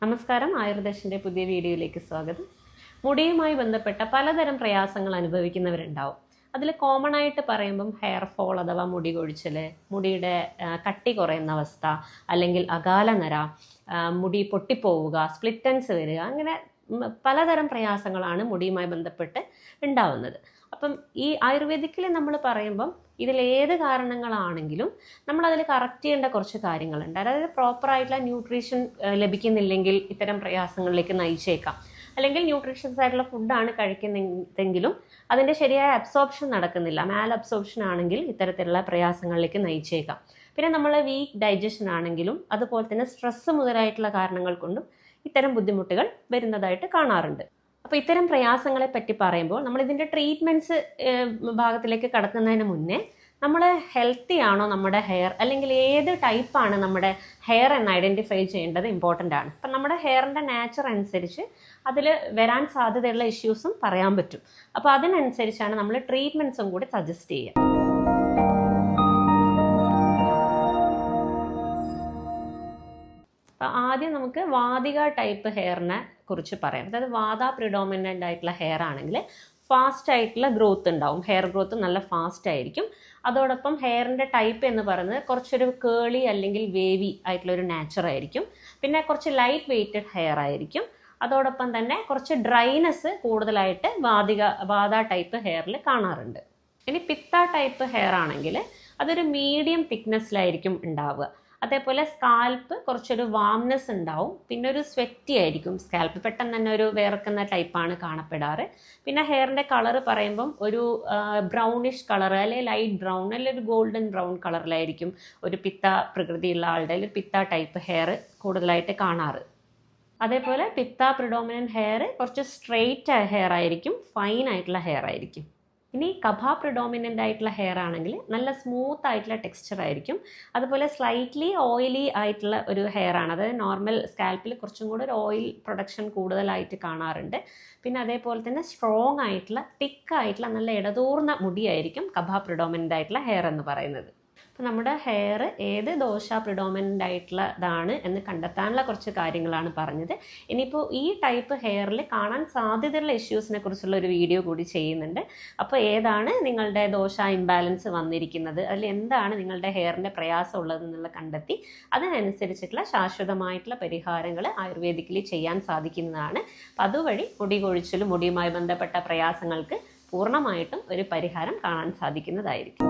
നമസ്കാരം, ആയുർദർശൻ്റെ പുതിയ വീഡിയോയിലേക്ക് സ്വാഗതം. മുടിയുമായി ബന്ധപ്പെട്ട പലതരം പ്രയാസങ്ങൾ അനുഭവിക്കുന്നവരുണ്ടാവും. അതിൽ കോമൺ ആയിട്ട് പറയുമ്പം ഹെയർ ഫോൾ അഥവാ മുടി കൊഴിച്ചൽ, മുടിയുടെ കട്ടി കുറയുന്ന അവസ്ഥ, അല്ലെങ്കിൽ അകാല നര, മുടി പൊട്ടിപ്പോവുക, സ്പ്ലിറ്റൻസ് വരിക, അങ്ങനെ പലതരം പ്രയാസങ്ങളാണ് മുടിയുമായി ബന്ധപ്പെട്ട് ഉണ്ടാവുന്നത്. അപ്പം ഈ ആയുർവേദിക്കിൽ നമ്മൾ പറയുമ്പം ഇതിലേത് കാരണങ്ങളാണെങ്കിലും നമ്മളതിൽ കറക്റ്റ് ചെയ്യേണ്ട കുറച്ച് കാര്യങ്ങളുണ്ട്. അതായത് പ്രോപ്പറായിട്ടുള്ള ന്യൂട്രീഷൻ ലഭിക്കുന്നില്ലെങ്കിൽ ഇത്തരം പ്രയാസങ്ങളിലേക്ക് നയിച്ചേക്കാം. അല്ലെങ്കിൽ ന്യൂട്രീഷ്യസ് ആയിട്ടുള്ള ഫുഡാണ് കഴിക്കുന്നതെങ്കിലും അതിൻ്റെ ശരിയായ അബ്സോർപ്ഷൻ നടക്കുന്നില്ല, മാൽ അബ്സോർപ്ഷൻ ആണെങ്കിൽ ഇത്തരത്തിലുള്ള പ്രയാസങ്ങളിലേക്ക് നയിച്ചേക്കാം. പിന്നെ നമ്മൾ വീക്ക് ഡൈജഷൻ ആണെങ്കിലും അതുപോലെ തന്നെ സ്ട്രെസ്സ് മുതലായിട്ടുള്ള കാരണങ്ങൾ കൊണ്ടും ഇത്തരം ബുദ്ധിമുട്ടുകൾ വരുന്നതായിട്ട് കാണാറുണ്ട്. അപ്പോൾ ഇത്തരം പ്രയാസങ്ങളെ പറ്റി പറയുമ്പോൾ നമ്മൾ ഇതിൻ്റെ ട്രീറ്റ്മെൻറ്റ്സ് ഭാഗത്തിലേക്ക് കടക്കുന്നതിന് മുന്നേ നമ്മൾ ഹെൽത്തി ആണോ നമ്മുടെ ഹെയർ, അല്ലെങ്കിൽ ഏത് ടൈപ്പാണ് നമ്മുടെ ഹെയർ എന്ന് ഐഡൻറ്റിഫൈ ചെയ്യേണ്ടത് ഇമ്പോർട്ടൻ്റ് ആണ്. അപ്പം നമ്മുടെ ഹെയറിൻ്റെ നാച്ചർ അനുസരിച്ച് അതിൽ വരാൻ സാധ്യതയുള്ള ഇഷ്യൂസും പറയാൻ പറ്റും. അപ്പോൾ അതിനനുസരിച്ചാണ് നമ്മൾ ട്രീറ്റ്മെൻറ്റ്സും കൂടി സജസ്റ്റ് ചെയ്യുക. ആദ്യം നമുക്ക് വാതിക ടൈപ്പ് ഹെയറിനെ കുറിച്ച് പറയാം. അതായത് വാത പ്രിഡോമിനൻ്റ് ആയിട്ടുള്ള ഹെയർ ആണെങ്കിൽ ഫാസ്റ്റ് ആയിട്ടുള്ള ഗ്രോത്ത് ഉണ്ടാവും, ഹെയർ ഗ്രോത്ത് നല്ല ഫാസ്റ്റ് ആയിരിക്കും. അതോടൊപ്പം ഹെയറിൻ്റെ ടൈപ്പ് എന്ന് പറയുന്നത് കുറച്ചൊരു കേളി അല്ലെങ്കിൽ വേവി ആയിട്ടുള്ള ഒരു നാച്ചർ ആയിരിക്കും. പിന്നെ കുറച്ച് ലൈറ്റ് വെയ്റ്റഡ് ഹെയർ ആയിരിക്കും. അതോടൊപ്പം തന്നെ കുറച്ച് ഡ്രൈനെസ് കൂടുതലായിട്ട് വാത ടൈപ്പ് ഹെയറിൽ കാണാറുണ്ട്. ഇനി പിത്ത ടൈപ്പ് ഹെയർ ആണെങ്കിൽ അതൊരു മീഡിയം തിക്നെസ്സിലായിരിക്കും ഉണ്ടാവുക. അതേപോലെ സ്കാൽപ്പ് കുറച്ചൊരു വാംനെസ് ഉണ്ടാവും. പിന്നെ ഒരു സ്വെറ്റി ആയിരിക്കും സ്കാൽപ്പ്, പെട്ടെന്ന് തന്നെ ഒരു വേർക്കുന്ന ടൈപ്പാണ് കാണപ്പെടാറ്. പിന്നെ ഹെയറിൻ്റെ കളർ പറയുമ്പം ഒരു ബ്രൗണിഷ് കളർ, അല്ലെങ്കിൽ ലൈറ്റ് ബ്രൗൺ, അല്ലെങ്കിൽ ഒരു ഗോൾഡൻ ബ്രൗൺ കളറിലായിരിക്കും ഒരു പിത്ത പ്രകൃതിയുള്ള ആളുടെ ഒരു പിത്ത ടൈപ്പ് ഹെയർ കൂടുതലായിട്ട് കാണാറ്. അതേപോലെ പിത്ത പ്രിഡോമിനൻ്റ് ഹെയർ കുറച്ച് സ്ട്രെയിറ്റ് ഹെയർ ആയിരിക്കും, ഫൈൻ ആയിട്ടുള്ള ഹെയർ ആയിരിക്കും. ഇനി കഫ പ്രിഡോമിനൻ്റ് ആയിട്ടുള്ള ഹെയർ ആണെങ്കിൽ നല്ല സ്മൂത്ത് ആയിട്ടുള്ള ടെക്സ്ചർ ആയിരിക്കും. അതുപോലെ സ്ലൈറ്റ്ലി ഓയിലി ആയിട്ടുള്ള ഒരു ഹെയർ ആണ്. അതായത് നോർമൽ സ്കാൽപ്പിൽ കുറച്ചും കൂടെ ഒരു ഓയിൽ പ്രൊഡക്ഷൻ കൂടുതലായിട്ട് കാണാറുണ്ട്. പിന്നെ അതേപോലെ തന്നെ സ്ട്രോങ് ആയിട്ടുള്ള തിക്കായിട്ടുള്ള നല്ല ഇടതൂർന്ന മുടിയായിരിക്കും കഫ പ്രിഡോമിനൻ്റ് ആയിട്ടുള്ള ഹെയർ എന്ന് പറയുന്നത്. അപ്പോൾ നമ്മുടെ ഹെയർ ഏത് ദോഷ പ്രിഡോമിനൻ്റ് ആയിട്ടുള്ളതാണ് എന്ന് കണ്ടെത്താനുള്ള കുറച്ച് കാര്യങ്ങളാണ് പറഞ്ഞത്. ഇനിയിപ്പോൾ ഈ ടൈപ്പ് ഹെയറിൽ കാണാൻ സാധ്യതയുള്ള ഇഷ്യൂസിനെ കുറിച്ചുള്ള ഒരു വീഡിയോ കൂടി ചെയ്യുന്നുണ്ട്. അപ്പോൾ ഏതാണ് നിങ്ങളുടെ ദോഷ ഇംബാലൻസ് വന്നിരിക്കുന്നത്, അതിൽ എന്താണ് നിങ്ങളുടെ ഹെയറിൻ്റെ പ്രയാസം ഉള്ളതെന്നുള്ള കണ്ടെത്തി അതിനനുസരിച്ചിട്ടുള്ള ശാശ്വതമായിട്ടുള്ള പരിഹാരങ്ങൾ ആയുർവേദിക്കലി ചെയ്യാൻ സാധിക്കുന്നതാണ്. അപ്പോൾ അതുവഴി മുടി കൊഴിച്ചിലും മുടിയുമായി ബന്ധപ്പെട്ട പ്രയാസങ്ങൾക്ക് പൂർണ്ണമായിട്ടും ഒരു പരിഹാരം കാണാൻ സാധിക്കുന്നതായിരിക്കും.